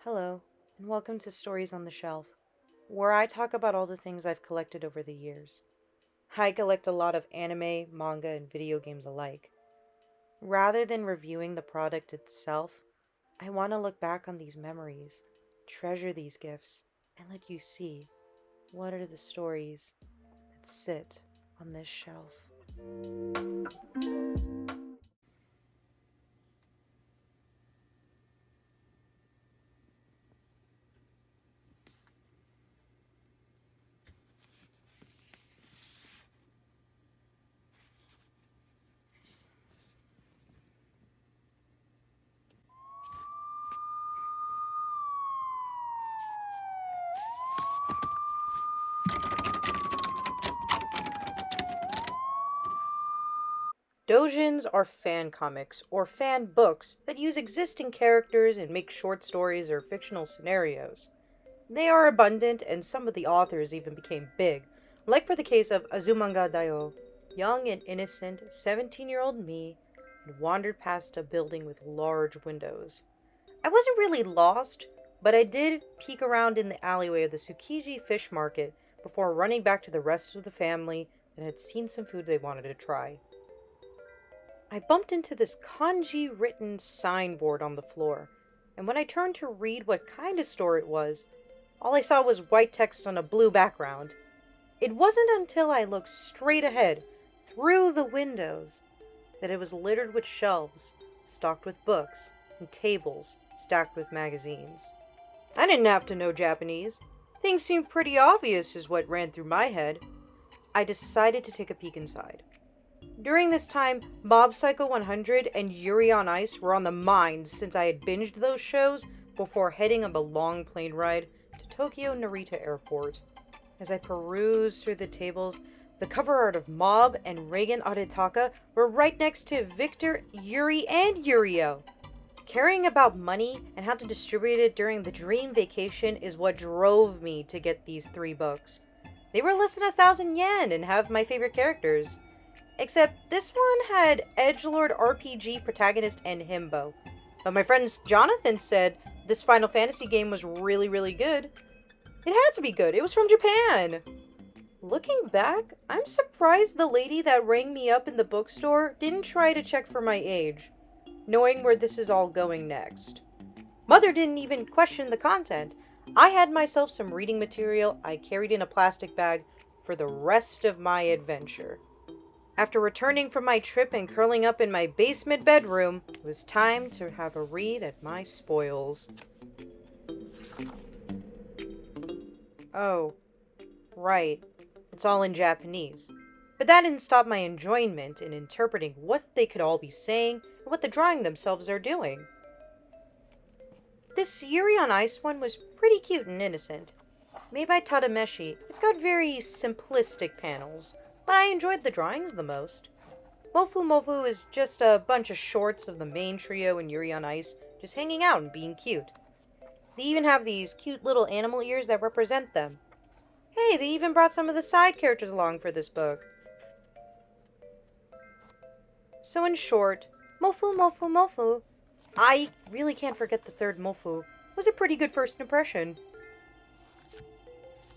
Hello, and welcome to Stories on the Shelf, where I talk about all the things I've collected over the years. I collect a lot of anime, manga, and video games alike. Rather than reviewing the product itself, I want to look back on these memories, treasure these gifts, and let you see what are the stories that sit on this shelf. Doujins are fan comics, or fan books, that use existing characters and make short stories or fictional scenarios. They are abundant, and some of the authors even became big, like for the case of Azumanga Daioh. Young and innocent 17-year-old me had wandered past a building with large windows. I wasn't really lost, but I did peek around in the alleyway of the Tsukiji fish market before running back to the rest of the family that had seen some food they wanted to try. I bumped into this kanji written signboard on the floor, and when I turned to read what kind of store it was, all I saw was white text on a blue background. It wasn't until I looked straight ahead, through the windows, that it was littered with shelves, stocked with books, and tables stacked with magazines. I didn't have to know Japanese. Things seemed pretty obvious, is what ran through my head. I decided to take a peek inside. During this time, Mob Psycho 100 and Yuri on Ice were on the mind since I had binged those shows before heading on the long plane ride to Tokyo Narita Airport. As I perused through the tables, the cover art of Mob and Reigen Aritaka were right next to Victor, Yuri, and Yurio. Caring about money and how to distribute it during the dream vacation is what drove me to get these three books. They were less than 1,000 yen and have my favorite characters. Except this one had edgelord RPG protagonist and himbo. But my friend Jonathan said this Final Fantasy game was really good. It had to be good. It was from Japan. Looking back, I'm surprised the lady that rang me up in the bookstore didn't try to check for my age, knowing where this is all going next. Mother didn't even question the content. I had myself some reading material I carried in a plastic bag for the rest of my adventure. After returning from my trip and curling up in my basement bedroom, it was time to have a read at my spoils. Oh, right. It's all in Japanese. But that didn't stop my enjoyment in interpreting what they could all be saying and what the drawing themselves are doing. This Yuri on Ice one was pretty cute and innocent. Made by Tadameshi, it's got very simplistic panels, but I enjoyed the drawings the most. Mofu Mofu is just a bunch of shorts of the main trio and Yuri on Ice just hanging out and being cute. They even have these cute little animal ears that represent them. Hey, they even brought some of the side characters along for this book. So in short, Mofu Mofu Mofu, I really can't forget the third Mofu, was a pretty good first impression.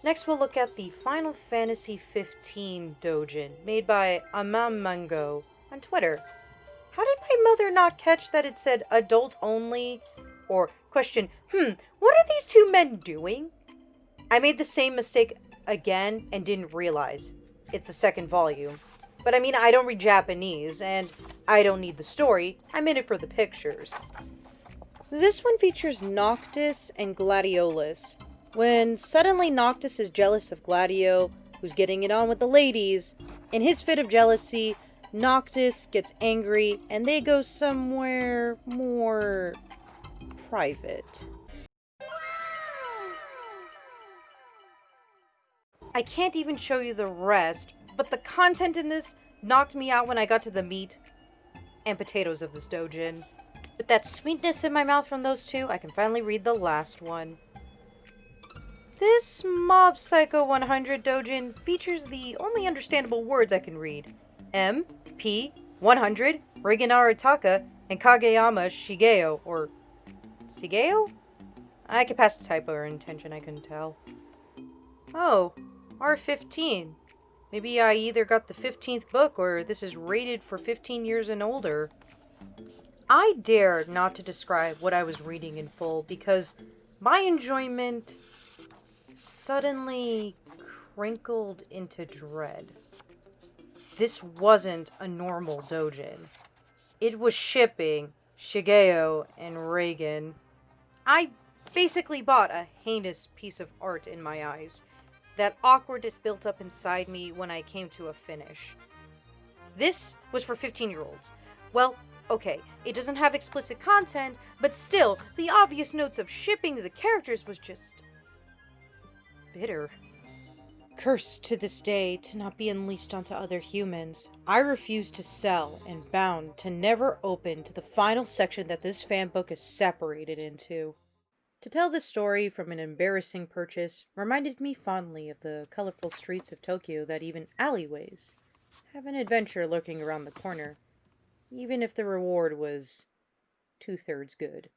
Next we'll look at the Final Fantasy 15 Doujin, made by Mango on Twitter. How did my mother not catch that it said adult only? Or question, what are these two men doing? I made the same mistake again and didn't realize. It's the second volume. But I mean, I don't read Japanese, and I don't need the story. I'm in it for the pictures. This one features Noctis and Gladiolus. When suddenly Noctis is jealous of Gladio, who's getting it on with the ladies, in his fit of jealousy, Noctis gets angry and they go somewhere more private. I can't even show you the rest, but the content in this knocked me out when I got to the meat and potatoes of this doujin. With that sweetness in my mouth from those two, I can finally read the last one. This Mob Psycho 100 doujin features the only understandable words I can read. M, P, 100, Reigen Aritaka, and Kageyama Shigeo, or Shigeo? I could pass the typo or intention, I couldn't tell. Oh, R15. Maybe I either got the 15th book or this is rated for 15 years and older. I dared not to describe what I was reading in full because my enjoyment suddenly crinkled into dread. This wasn't a normal doujin. It was shipping Shigeo and Reagan. I basically bought a heinous piece of art in my eyes. That awkwardness built up inside me when I came to a finish. This was for 15-year-olds. Well, okay, it doesn't have explicit content, but still, the obvious notes of shipping the characters was just bitter. Cursed to this day to not be unleashed onto other humans, I refuse to sell and bound to never open to the final section that this fanbook is separated into. To tell this story from an embarrassing purchase reminded me fondly of the colorful streets of Tokyo that even alleyways have an adventure lurking around the corner, even if the reward was 2/3 good.